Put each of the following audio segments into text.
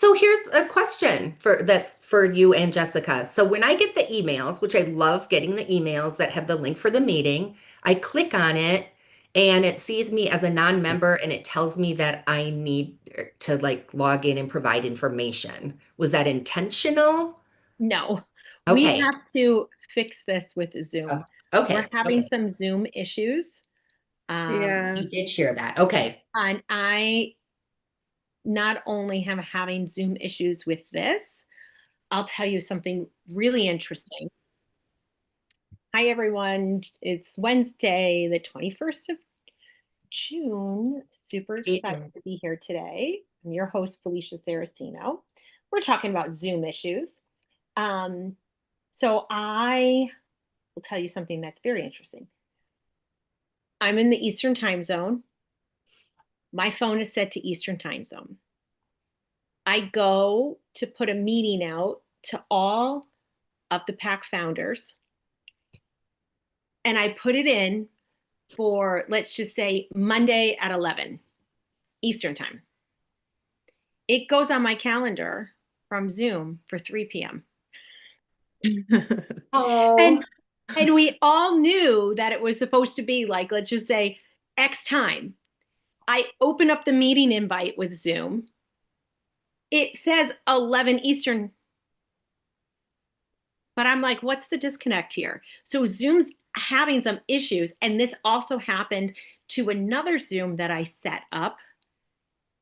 So here's a question that's for you and Jessica. So when I get the emails, which I love getting the emails that have the link for the meeting, I click on it and it sees me as a non-member and it tells me that I need to like log in and provide information. Was that intentional? No, we Okay. have to fix this with Oh, Zoom. We're okay. having Okay. some Zoom issues. Yeah. You did share that. Okay. And I not only am having Zoom issues with this, I'll tell you something really interesting. Hi, everyone. It's Wednesday, the 21st of June. Super excited June. to be here today. I'm your host, Felicia Saraceno. We're talking about Zoom issues. Um, so I will tell you something that's very interesting. I'm in the Eastern time zone. My phone is set to Eastern time zone. I go to put a meeting out to all of the pack founders and I put it in for, let's just say, Monday at 11 Eastern time. It goes on my calendar from Zoom for 3 p.m. Oh, And and we all knew that it was supposed to be like, let's just say, X time. I open up the meeting invite with Zoom. It says 11 Eastern, but I'm like, what's the disconnect here? So Zoom's having some issues. And this also happened to another Zoom that I set up.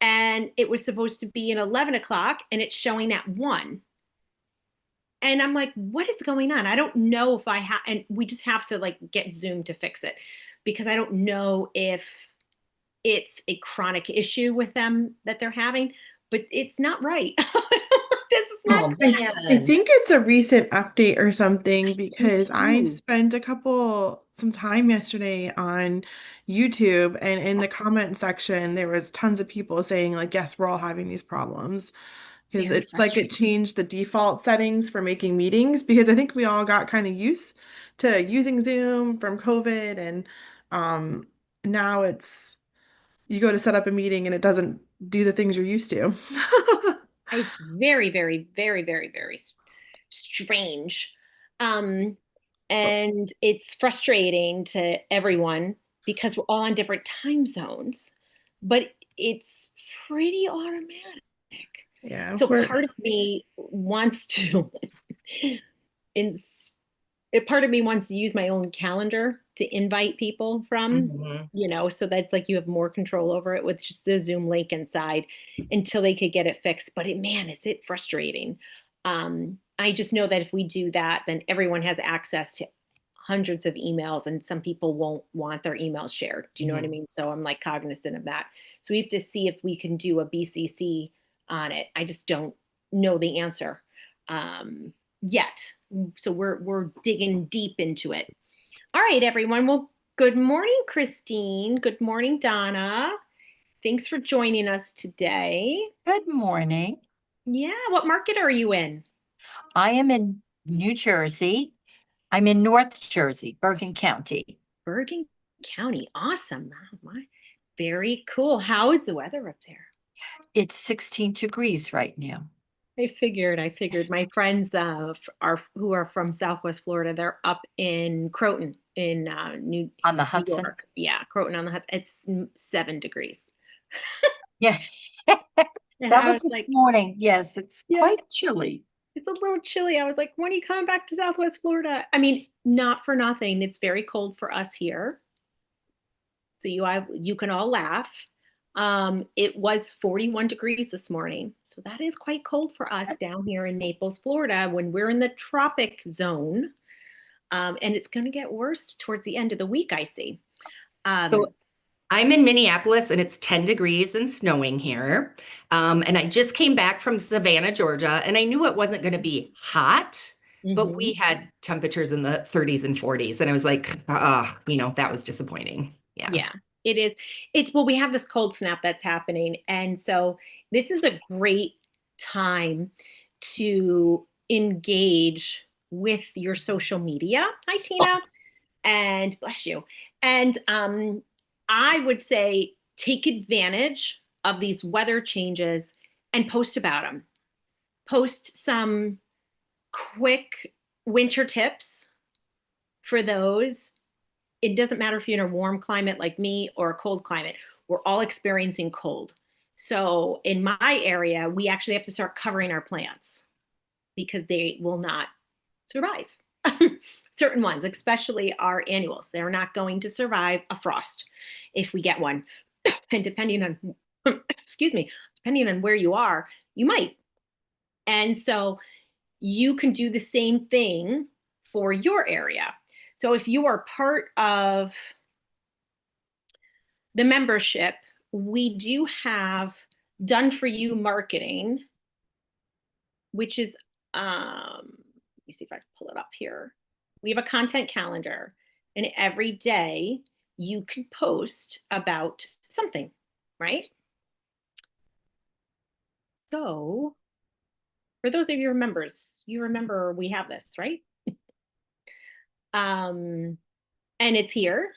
And it was supposed to be at 11 o'clock and it's showing at 1. And I'm like, what is going on? I don't know if I have, and we just have to like get Zoom to fix it because I don't know if it's a chronic issue with them that they're having, but it's not right. This is not oh I man. think it's a recent update or something good because I too. spent some time yesterday on YouTube, and in the comment section there was tons of people saying like, yes, we're all having these problems because Very it's like it frustrating. changed the default settings for making meetings because I think we all got kind of used to using Zoom from COVID, and um now it's you go to set up a meeting and it doesn't do the things you're used to. It's very, very, very, very, very strange. Um, and it's frustrating to everyone because we're all on different time zones, but it's pretty automatic. Yeah, So we're part of me wants to, in, part of me wants to use my own calendar to invite people from, Mhm. so that's like you have more control over it with just the Zoom link inside until they could get it fixed. But man, is it frustrating. I just know that if we do that, then everyone has access to hundreds of emails and some people won't want their emails shared. Do you know what I Mhm. mean? So I'm like cognizant of that. So we have to see if we can do a BCC on it. I just don't know the answer. Yet. So we're digging deep into it. All right, everyone. Well, good morning, Christine. Good morning, Donna. Thanks for joining us today. Good morning. Yeah, what market are you in? I am in New Jersey. I'm in North Jersey, Bergen County. Bergen County. Awesome. Very cool. How is the weather up there? It's 16 degrees right now. I figured my friends are who are from Southwest Florida. They're up in Croton in On the New Hudson. York. Yeah, Croton on the Hudson. It's 7 degrees. Yeah, And that I was was this like, morning. Yes, it's yeah, quite chilly. it's a little chilly. I was like, when are you coming back to Southwest Florida? I mean, not for nothing. It's very cold for us here. So you can all laugh. It was 41 degrees this morning. So that is quite cold for us down here in Naples, Florida, when we're in the tropic zone. And it's going to get worse towards the end of the week, I see. So Um, I'm in Minneapolis and it's 10 degrees and snowing here. And I just came back from Savannah, Georgia, and I knew it wasn't going to be hot, but we mhm. had temperatures in the 30s and 40s. And I was like, that was disappointing. Yeah. Yeah, it is. Well, we have this cold snap that's happening. And so this is a great time to engage with your social media. Hi, Tina. And bless you. And I would say take advantage of these weather changes and post about them. post some quick winter tips for those. It doesn't matter if you're in a warm climate like me or a cold climate. We're all experiencing cold. So in my area, we actually have to start covering our plants because they will not survive. Certain ones, especially our annuals, they're not going to survive a frost if we get one. And depending on, excuse me, depending on where you are, you might. And so you can do the same thing for your area. So if you are part of the membership, we do have done for you marketing, which is, let me see if I can pull it up here. We have a content calendar, and every day you can post about something, right? So for those of you members, you remember we have this, right? And it's here.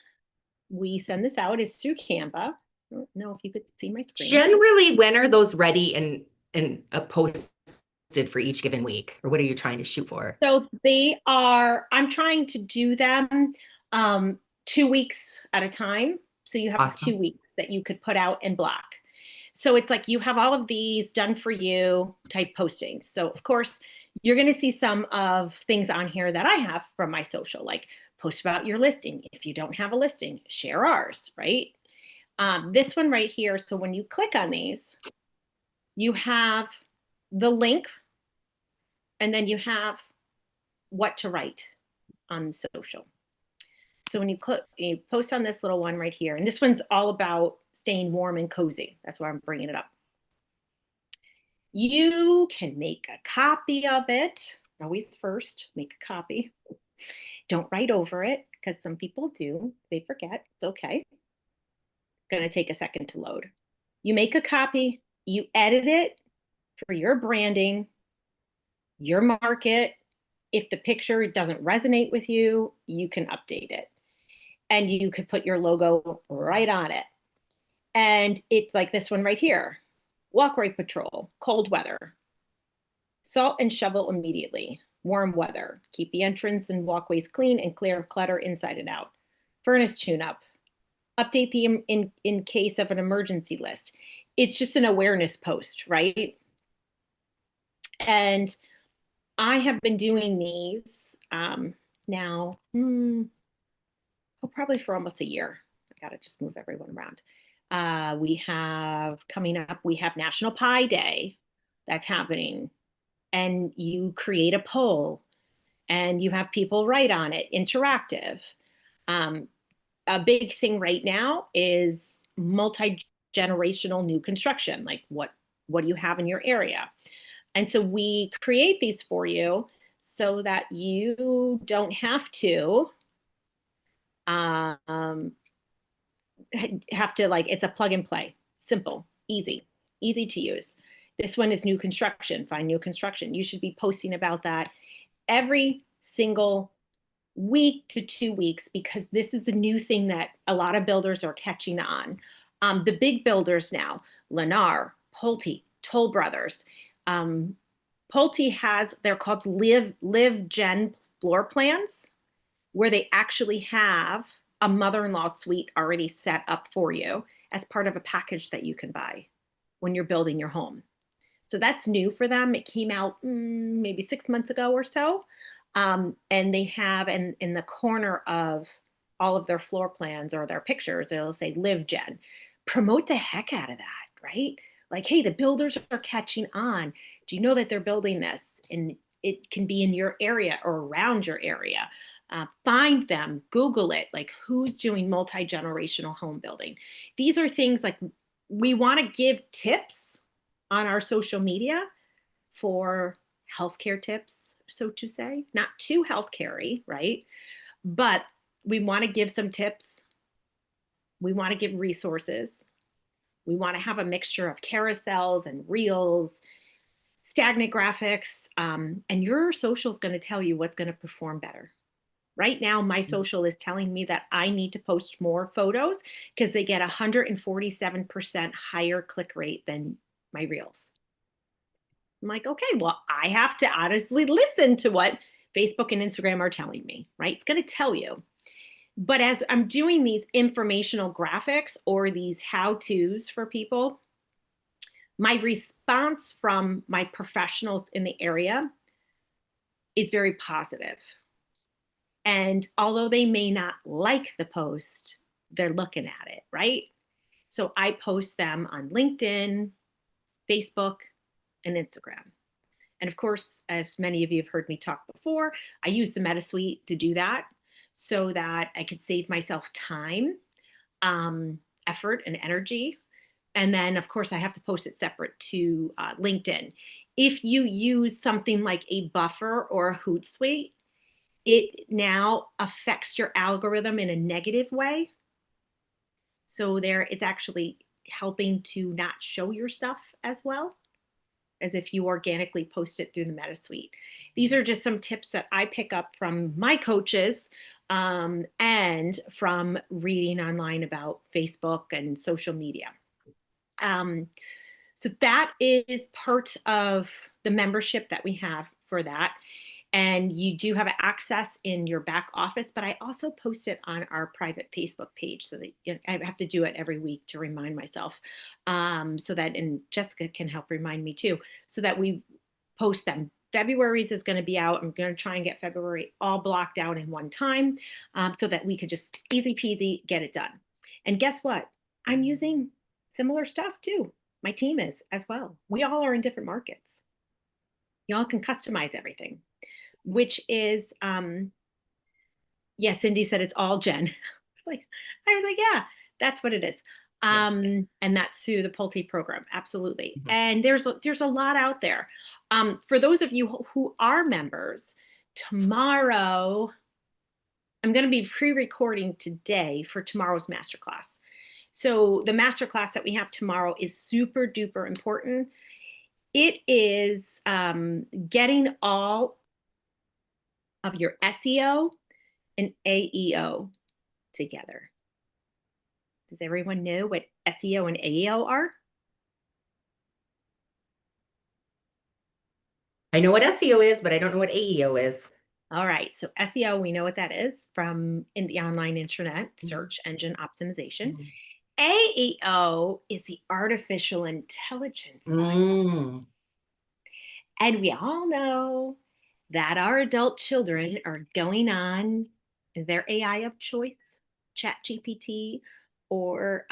We send this out. It's through Canva. I don't know if you could see my screen. Generally, when are those ready and posted for each given week? Or what are you trying to shoot for? So I'm trying to do them 2 weeks at a time. So you have Awesome. 2 weeks that you could put out and block. So it's like you have all of these done for you type postings. So of course, you're going to see some of things on here that I have from my social, like post about your listing. If you don't have a listing, share ours, right? This one right here. So when you click on these, you have the link, and then you have what to write on social. So when you post on this little one right here, and this one's all about staying warm and cozy. That's why I'm bringing it up. You can make a copy of it. Always first, make a copy. Don't write over it, because some people do. They forget. It's okay. Going to take a second to load. You make a copy. You edit it for your branding, your market. If the picture doesn't resonate with you, you can update it. And you could put your logo right on it. And it's like this one right here. Walkway patrol, cold weather. Salt and shovel immediately. Warm weather. Keep the entrance and walkways clean and clear of clutter inside and out. Furnace tune-up. Update the in case of an emergency list. It's just an awareness post, right? And I have been doing these now, probably for almost a year. I gotta just move everyone around. We have coming up, we have National Pie Day that's happening. And you create a poll and you have people write on it, interactive. A big thing right now is multi-generational new construction. Like what do you have in your area? And so we create these for you so that you don't have to it's a plug and play, simple, easy to use. This one is new construction, find new construction. You should be posting about that every single week to 2 weeks, because this is a new thing that a lot of builders are catching on. The big builders now, Lennar, Pulte, Toll Brothers. Pulte has, they're called live gen floor plans, where they actually have a mother-in-law suite already set up for you as part of a package that you can buy when you're building your home. So that's new for them. It came out maybe 6 months ago or so. And they have in the corner of all of their floor plans or their pictures, it'll say live gen. Promote the heck out of that, right? Like, hey, the builders are catching on. Do you know that they're building this? And it can be in your area or around your area. Find them, Google it, like who's doing multi-generational home building. These are things like we want to give tips on our social media for healthcare tips, so to say, not too healthcare-y, right? But we want to give some tips. We want to give resources. We want to have a mixture of carousels and reels, stagnant graphics, and your social is going to tell you what's going to perform better. Right now, my social is telling me that I need to post more photos because they get 147% higher click rate than my reels. I'm like, okay, well, I have to honestly listen to what Facebook and Instagram are telling me, right? It's going to tell you. But as I'm doing these informational graphics or these how-tos for people, my response from my professionals in the area is very positive. And although they may not like the post, they're looking at it, right? So I post them on LinkedIn, Facebook, and Instagram. And of course, as many of you have heard me talk before, I use the MetaSuite to do that so that I could save myself time, effort, and energy. And then, of course, I have to post it separate to LinkedIn. If you use something like a Buffer or a Hootsuite, it now affects your algorithm in a negative way. So it's actually helping to not show your stuff as well as if you organically post it through the MetaSuite. These are just some tips that I pick up from my coaches and from reading online about Facebook and social media. So that is part of the membership that we have for that. And you do have access in your back office, but I also post it on our private Facebook page so that I have to do it every week to remind myself so that, and Jessica can help remind me too, so that we post them. February's is going to be out. I'm going to try and get February all blocked out in one time so that we could just easy peasy get it done. And guess what? I'm using similar stuff too. My team is as well. We all are in different markets. Y'all can customize everything, which is, yeah, Cindy said it's all Jen. I was like, yeah, that's what it is. And that's through the Pulte program. Absolutely. Mm-hmm. And there's a lot out there. For those of you who are members, tomorrow, I'm going to be pre-recording today for tomorrow's masterclass. So the masterclass that we have tomorrow is super duper important. It is getting all of your SEO and AEO together. Does everyone know what SEO and AEO are? I know what SEO is, but I don't know what AEO is. All right, so SEO, we know what that is from in the online internet, search engine optimization. AEO is the artificial intelligence side. And we all know that our adult children are going on their AI of choice, ChatGPT or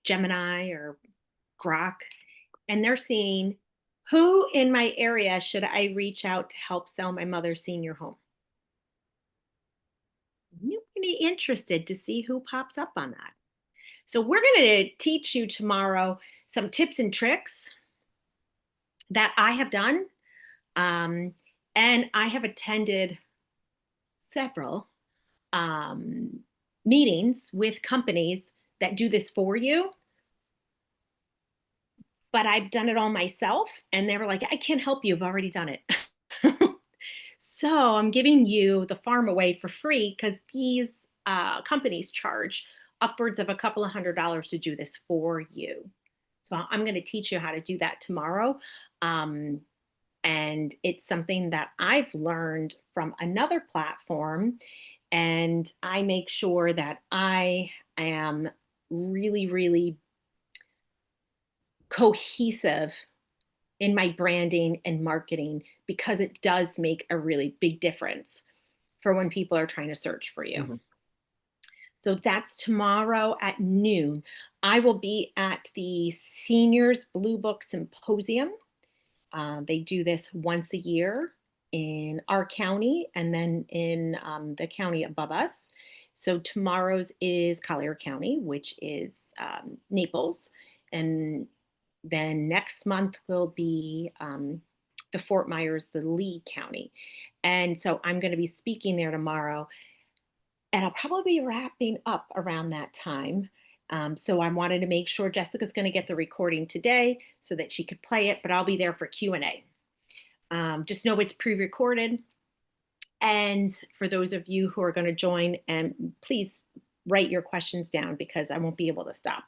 Gemini or Grok, and they're seeing who in my area should I reach out to help sell my mother's senior home. I'm really interested to see who pops up on that. So we're going to teach you tomorrow some tips and tricks that I have done. And I have attended several meetings with companies that do this for you. But I've done it all myself. And they were like, I can't help you. I've already done it. So I'm giving you the farm away for free because these companies charge upwards of a couple of $100s to do this for you. So I'm going to teach you how to do that tomorrow. And it's something that I've learned from another platform. And I make sure that I am really, really cohesive in my branding and marketing because it does make a really big difference for when people are trying to search for you. So that's tomorrow at noon. I will be at the Seniors Blue Book Symposium. They do this once a year in our county and then in the county above us. So tomorrow's is Collier County, which is Naples. And then next month will be the Fort Myers, the Lee County. And so I'm going to be speaking there tomorrow. And I'll probably be wrapping up around that time. So I wanted to make sure Jessica's going to get the recording today so that she could play it, but I'll be there for Q&A. Just know it's pre-recorded. And for those of you who are going to join, and please write your questions down because I won't be able to stop.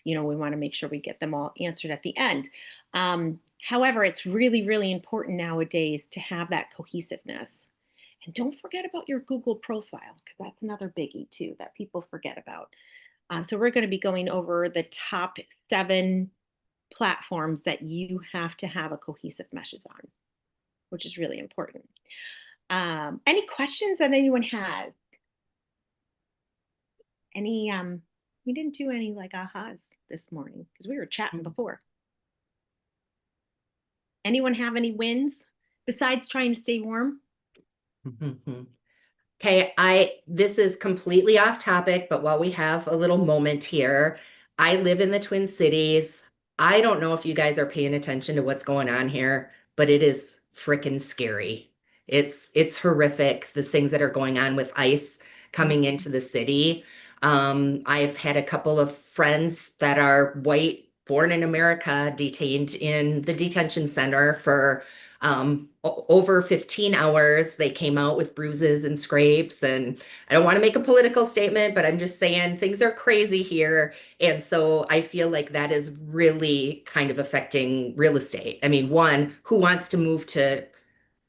we want to make sure we get them all answered at the end. However, it's really, really important nowadays to have that cohesiveness. And don't forget about your Google profile, because that's another biggie too that people forget about. So we're going to be going over the top 7 platforms that you have to have a cohesive message on, which is really important. Any questions that anyone has? We didn't do any like ahas this morning because we were chatting before. Anyone have any wins besides trying to stay warm? Okay, this is completely off topic, but while we have a little moment here, I live in the Twin Cities. I don't know if you guys are paying attention to what's going on here, but it is freaking scary. It's horrific, the things that are going on with ICE coming into the city. I've had a couple of friends that are white, born in America, detained in the detention center for over 15 hours. They came out with bruises and scrapes. And I don't want to make a political statement, but I'm just saying things are crazy here. And so I feel like that is really kind of affecting real estate. I mean, one, who wants to move to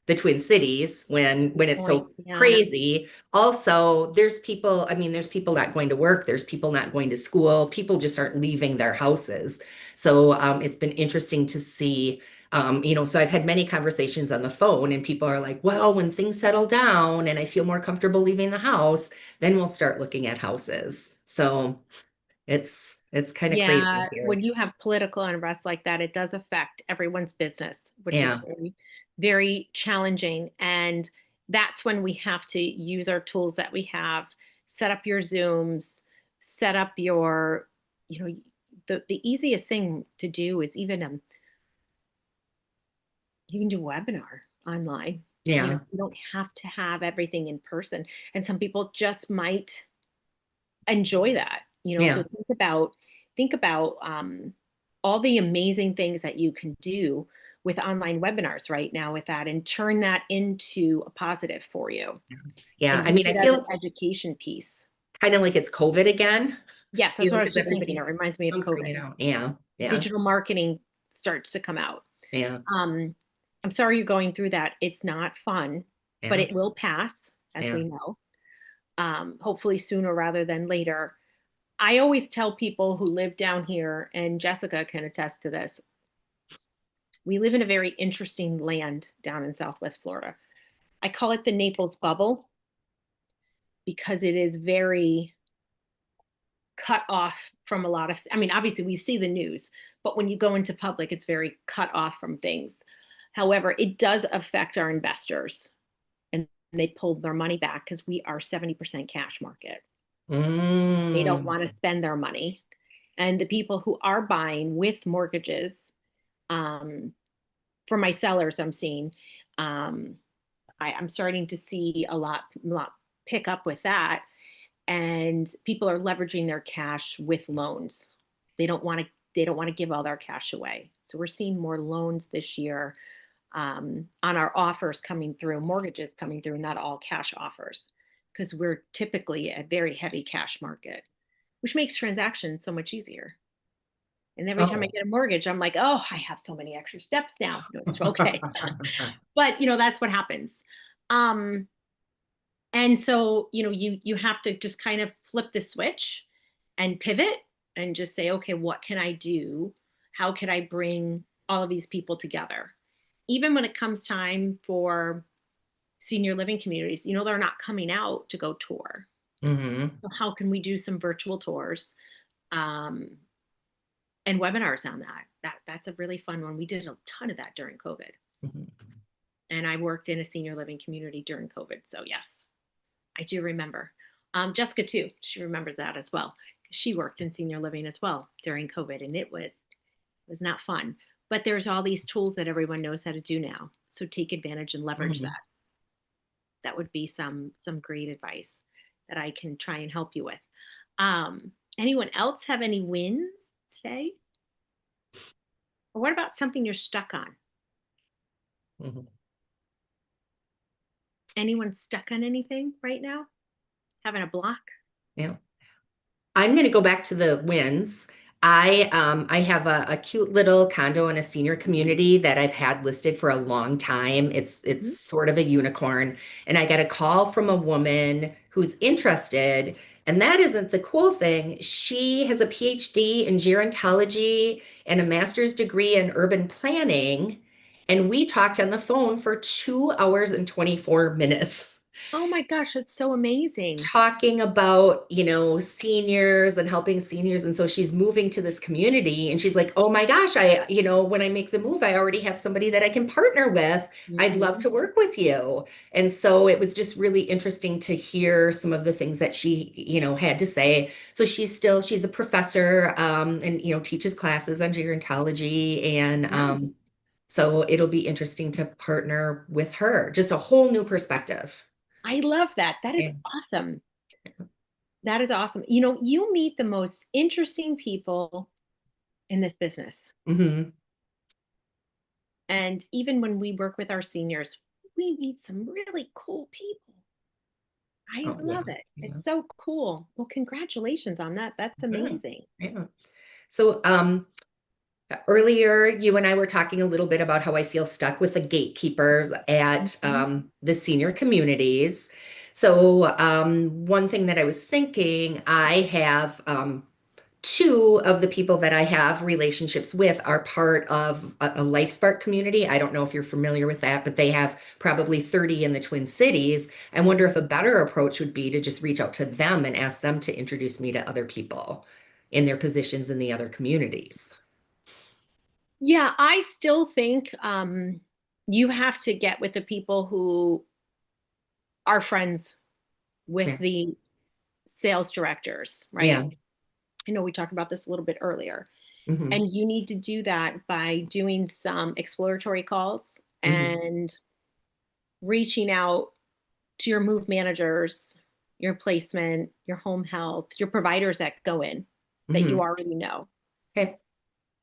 the Twin Cities when it's so crazy? Also, there's people, I mean, there's people not going to work, there's people not going to school, people just aren't leaving their houses. So it's been interesting to see. So I've had many conversations on the phone, and people are like, well, when things settle down and I feel more comfortable leaving the house, then we'll start looking at houses. So it's kind of crazy here. When you have political unrest like that, it does affect everyone's business, which is very, very challenging. And that's when we have to use our tools that we have, set up your Zooms, set up your, the easiest thing to do is even you can do a webinar online. Yeah. You don't have to have everything in person. And some people just might enjoy that, so think about all the amazing things that you can do with online webinars right now with that, and turn that into a positive for you. Yeah. And I mean, use I it as feel an education piece. kind of like it's COVID again. Yes, that's what I was just thinking. It reminds me of COVID. Yeah. Yeah. Digital marketing starts to come out. Yeah. I'm sorry you're going through that. It's not fun, but it will pass, as we know. Hopefully sooner rather than later. I always tell people who live down here, and Jessica can attest to this, we live in a very interesting land down in Southwest Florida. I call it the Naples bubble because it is very cut off from a lot of, I mean, obviously we see the news, but when you go into public, it's very cut off from things. However, it does affect our investors, and they pulled their money back because we are 70% cash market. They don't want to spend their money. And the people who are buying with mortgages, for my sellers, I'm seeing, I'm starting to see a lot pick up with that. And people are leveraging their cash with loans. They don't want to give all their cash away. So we're seeing more loans this year on our offers coming through, mortgages coming through, not all cash offers, because we're typically a very heavy cash market, which makes transactions so much easier. And every time I get a mortgage, I'm like, oh, I have so many extra steps now. No, it's okay. But, that's what happens. And so, you have to just kind of flip the switch and pivot and just say, okay, what can I do? How can I bring all of these people together? Even when it comes time for senior living communities, they're not coming out to go tour. So how can we do some virtual tours and webinars on that? That's a really fun one. We did a ton of that during COVID. And I worked in a senior living community during COVID. So yes, I do remember. Jessica too, she remembers that as well. She worked in senior living as well during COVID, and it was not fun. But there's all these tools that everyone knows how to do now. So take advantage and leverage that. That would be some great advice that I can try and help you with. Anyone else have any wins today? Or what about something you're stuck on? Anyone stuck on anything right now? Having a block? Yeah. I'm going to go back to the wins. I have a cute little condo in a senior community that I've had listed for a long time. It's Mhm. sort of a unicorn, and I got a call from a woman who's interested, and that isn't the cool thing. She has a PhD in gerontology and a master's degree in urban planning, and we talked on the phone for 2 hours and 24 minutes Oh my gosh, that's so amazing. talking about, seniors and helping seniors. And so she's moving to this community and she's like, oh my gosh, when I make the move, I already have somebody that I can partner with. I'd love Mhm. to work with you. And so it was just really interesting to hear some of the things that she, had to say. So she's a professor, and, teaches classes on gerontology. And, Yeah, so it'll be interesting to partner with her, just a whole new perspective. I love that. That is Yeah. awesome. That is awesome. You meet the most interesting people in this business. Hmm. And even when we work with our seniors, we meet some really cool people. I Oh, yeah. love it. Yeah. It's so cool. Well, congratulations on that. That's Yeah. amazing. Yeah. So, earlier, you and I were talking a little bit about how I feel stuck with the gatekeepers at Mhm. the senior communities. So, one thing that I was thinking, I have two of the people that I have relationships with are part of a Life Spark community. I don't know if you're familiar with that, but they have probably 30 in the Twin Cities. I wonder if a better approach would be to just reach out to them and ask them to introduce me to other people in their positions in the other communities. Yeah, I still think you have to get with the people who are friends with Yeah. the sales directors, right? Yeah. I know we talked about this a little bit earlier. Hmm. And you need to do that by doing some exploratory calls Hmm. and reaching out to your move managers, your placement, your home health, your providers that go in that you Hmm. already know. Okay.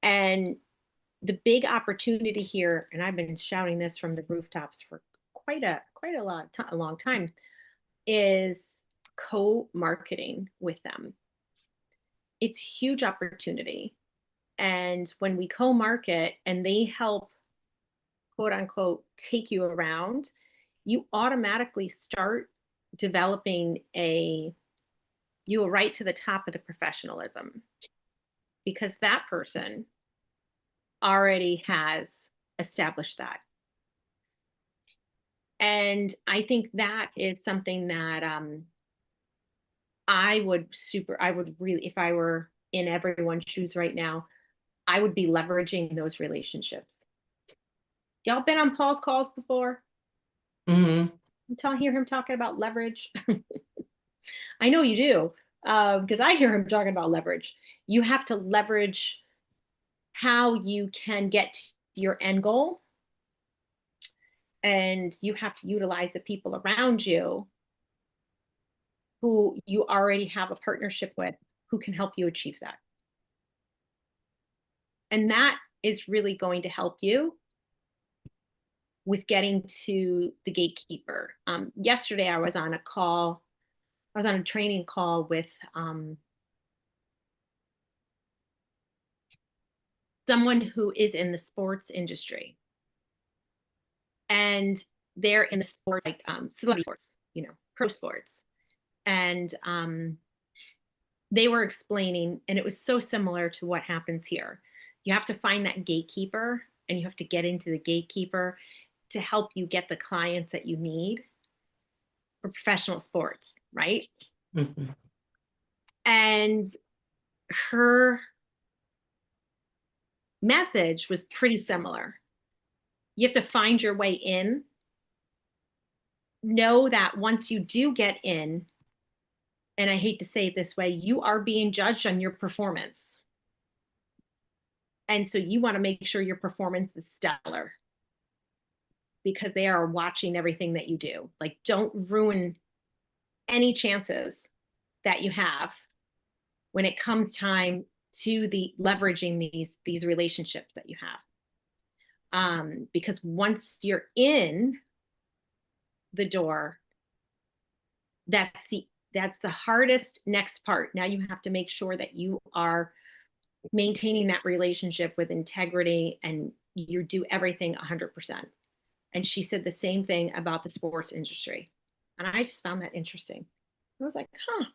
And the big opportunity here, and I've been shouting this from the rooftops for a long time, is co-marketing with them. It's huge opportunity. And when we co-market and they help quote unquote take you around, you automatically start developing you right to the top of the professionalism because that person already has established that. And I think that is something that I would really, if I were in everyone's shoes right now, I would be leveraging those relationships. Y'all been on Paul's calls before? Hmm. Hear him talking about leverage. I know you do, because I hear him talking about leverage. You have to leverage how you can get to your end goal, and you have to utilize the people around you who you already have a partnership with who can help you achieve that. And that is really going to help you with getting to the gatekeeper. Yesterday, I was on a training call with someone who is in the sports industry. And they're in the sports, like celebrity sports, pro sports. And they were explaining, and it was so similar to what happens here. You have to find that gatekeeper, and you have to get into the gatekeeper to help you get the clients that you need for professional sports, right? Hmm. And her message was pretty similar. You have to find your way in. Know that once you do get in, and I hate to say it this way, you are being judged on your performance. And so you want to make sure your performance is stellar because they are watching everything that you do. Like, don't ruin any chances that you have when it comes time to the leveraging these relationships that you have. Because once you're in the door, that's the hardest next part. Now you have to make sure that you are maintaining that relationship with integrity, and you do everything 100%. And she said the same thing about the sports industry. And I just found that interesting. I was like, huh,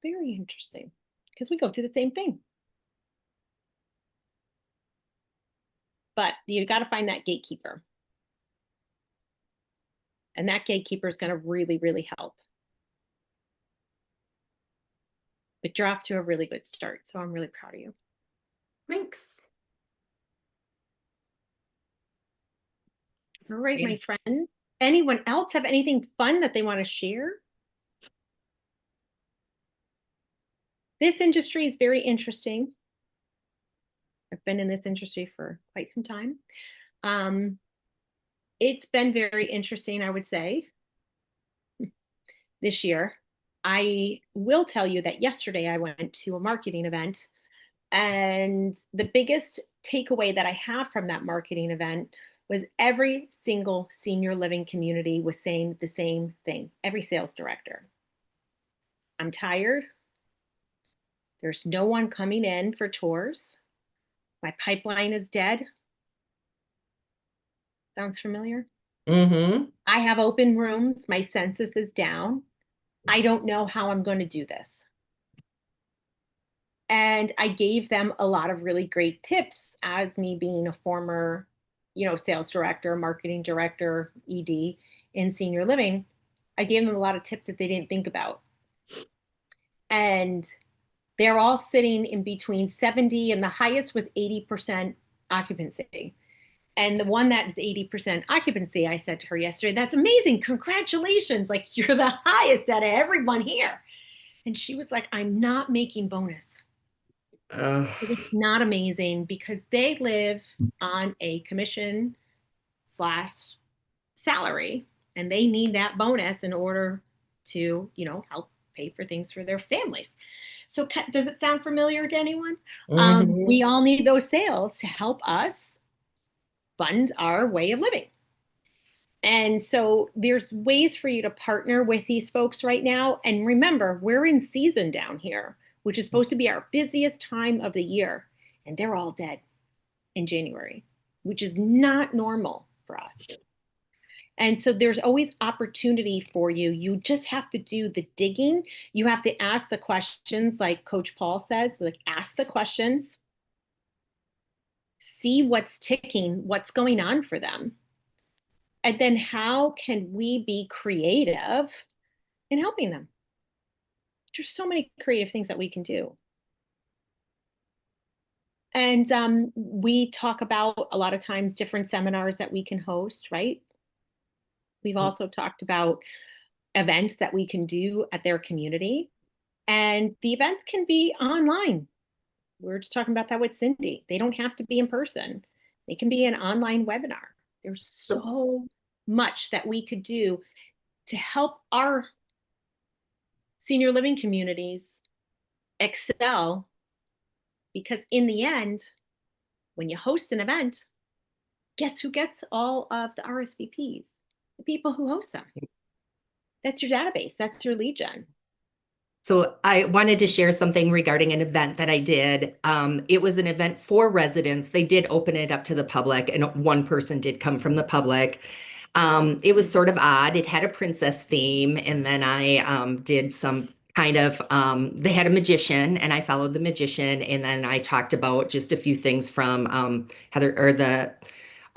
very interesting, because we go through the same thing. But you got to find that gatekeeper. And that gatekeeper is going to really, really help. But you're off to a really good start. So I'm really proud of you. Thanks. All right, Yeah. my friend. Anyone else have anything fun that they want to share? This industry is very interesting. I've been in this industry for quite some time. It's been very interesting, I would say, this year. I will tell you that yesterday I went to a marketing event, and the biggest takeaway that I have from that marketing event was every single senior living community was saying the same thing. Every sales director. I'm tired. There's no one coming in for tours. My pipeline is dead. Sounds familiar? Mm-hmm. I have open rooms. My census is down. I don't know how I'm going to do this. And I gave them a lot of really great tips as me being a former, sales director, marketing director, ED in senior living. I gave them a lot of tips that they didn't think about. And they're all sitting in between 70 and the highest was 80% occupancy. And the one that is 80% occupancy, I said to her yesterday, that's amazing. Congratulations. Like, you're the highest out of everyone here. And she was like, I'm not making bonus. It's not amazing because they live on a commission slash salary, and they need that bonus in order to, help pay for things for their families. So does it sound familiar to anyone? Mm-hmm. We all need those sales to help us fund our way of living. And so there's ways for you to partner with these folks right now. And remember, we're in season down here, which is supposed to be our busiest time of the year. And they're all dead in January, which is not normal for us. And so there's always opportunity for you. You just have to do the digging. You have to ask the questions, like Coach Paul says, like ask the questions, see what's ticking, what's going on for them. And then how can we be creative in helping them? There's so many creative things that we can do. And we talk about a lot of times different seminars that we can host, right? We've also talked about events that we can do at their community. And the events can be online. We were just talking about that with Cindy. They don't have to be in person. They can be an online webinar. There's so much that we could do to help our senior living communities excel, because in the end, when you host an event, guess who gets all of the RSVPs? The people who host them. That's your database. That's your lead gen. So I wanted to share something regarding an event that I did. It was an event for residents. They did open it up to the public, and one person did come from the public. It was sort of odd. It had a princess theme, and then I did some kind of, they had a magician, and I followed the magician, and then I talked about just a few things from Heather, or the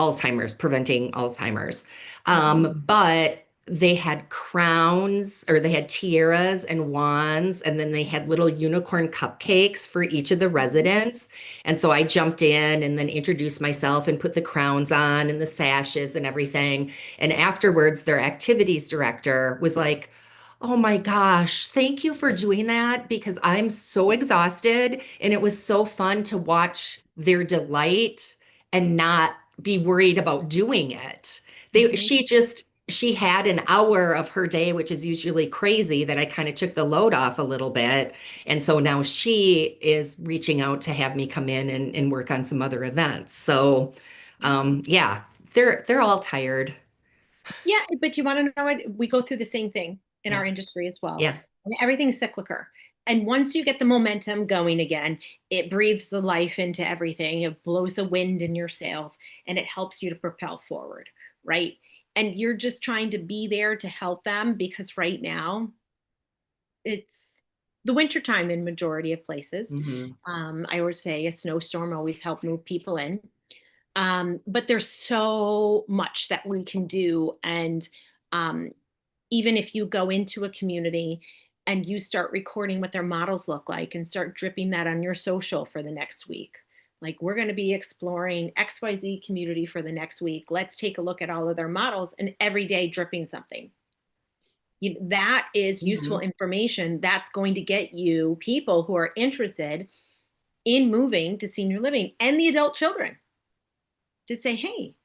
Alzheimer's, preventing Alzheimer's. But they had crowns, or they had tiaras and wands, and then they had little unicorn cupcakes for each of the residents. And so I jumped in and then introduced myself and put the crowns on and the sashes and everything. And afterwards, their activities director was like, "Oh my gosh, thank you for doing that, because I'm so exhausted. And it was so fun to watch their delight and not be worried about doing it." She had an hour of her day, which is usually crazy, that I kind of took the load off a little bit. And so now she is reaching out to have me come in and work on some other events. So yeah, they're all tired. Yeah, but you want to know what? We go through the same thing in Yeah. our industry as well. Yeah. And everything's cyclical. And once you get the momentum going again, it breathes the life into everything. It blows the wind in your sails and it helps you to propel forward, right? And you're just trying to be there to help them because right now it's the winter time in majority of places. Mhm. I always say a snowstorm always help move people in. But there's so much that we can do. And um, even if you go into a community and you start recording what their models look like and start dripping that on your social for the next week, like we're going to be exploring XYZ community for the next week. Let's take a look at all of their models and every day dripping something. That is useful Mhm. information that's going to get you people who are interested in moving to senior living and the adult children to say, hey,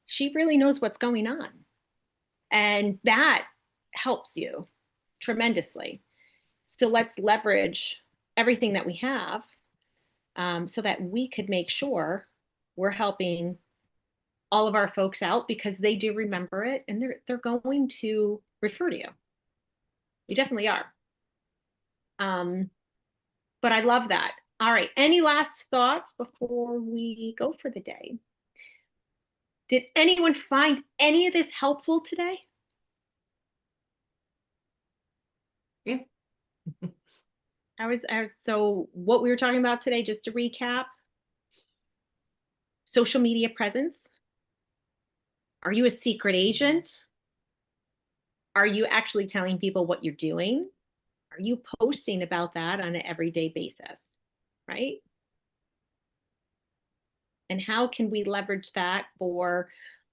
she really knows what's going on. And that helps you tremendously. So let's leverage everything that we have so that we could make sure we're helping all of our folks out because they do remember it and they're going to refer to you. You definitely are. But I love that. All right. Any last thoughts before we go for the day? Did anyone find any of this helpful today? Yeah. So what we were talking about today, just to recap, social media presence. Are you a secret agent? Are you actually telling people what you're doing? Are you posting about that on an everyday basis? Right? And how can we leverage that for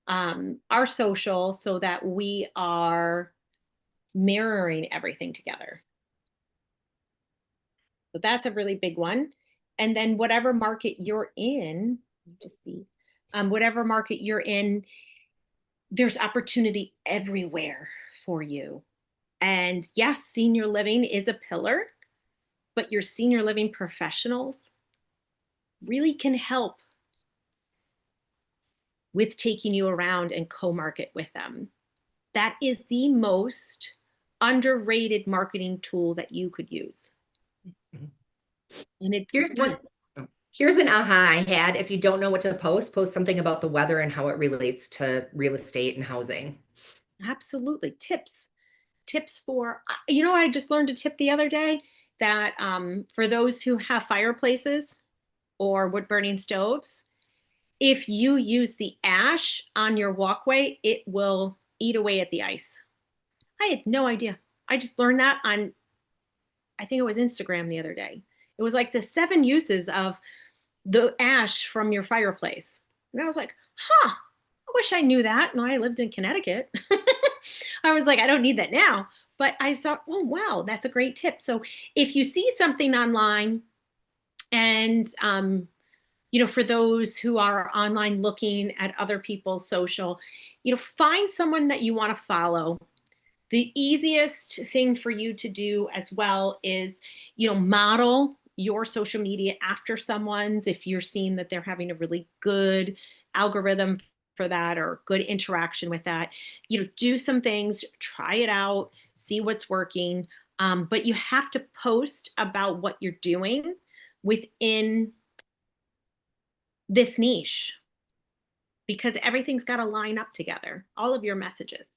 our social so that we are mirroring everything together? So that's a really big one. And then whatever market you're in, just see, whatever market you're in, there's opportunity everywhere for you. And yes, senior living is a pillar, but your senior living professionals really can help with taking you around and co-market with them. That is the most underrated marketing tool that you could use. And it's Here's one. Here's an aha I had. If you don't know what to post something about the weather and how it relates to real estate and housing. absolutely tips for, I just learned a tip the other day that for those who have fireplaces or wood burning stoves, if you use the ash on your walkway, it will eat away at the ice. I had no idea. I just learned that on, I think it was Instagram the other day. It was like the 7 uses of the ash from your fireplace. And I was like, I wish I knew that. No, I lived in Connecticut. I was like, I don't need that now. But I saw, oh, wow, that's a great tip. So if you see something online and, for those who are online looking at other people's social, find someone that you want to follow. The easiest thing for you to do as well is, model your social media after someone's if you're seeing that they're having a really good algorithm for that or good interaction with that. Do some things, try it out, see what's working. But you have to post about what you're doing within this niche because everything's got to line up together, all of your messages.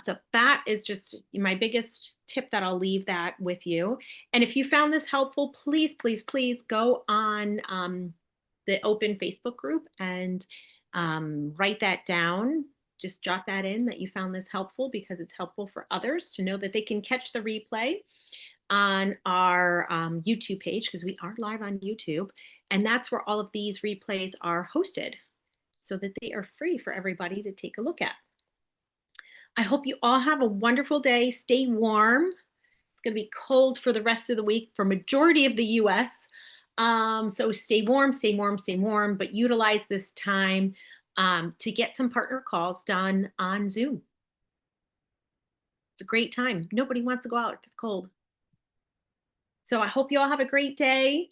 So that is just my biggest tip that I'll leave that with you. And if you found this helpful, please, please, please go on the open Facebook group and write that down. Just jot that in that you found this helpful because it's helpful for others to know that they can catch the replay on our YouTube page because we are live on YouTube. And that's where all of these replays are hosted so that they are free for everybody to take a look at. I hope you all have a wonderful day. Stay warm. It's going to be cold for the rest of the week for majority of the US. So stay warm, stay warm, stay warm, but utilize this time to get some partner calls done on Zoom. It's a great time. Nobody wants to go out if it's cold. So I hope you all have a great day.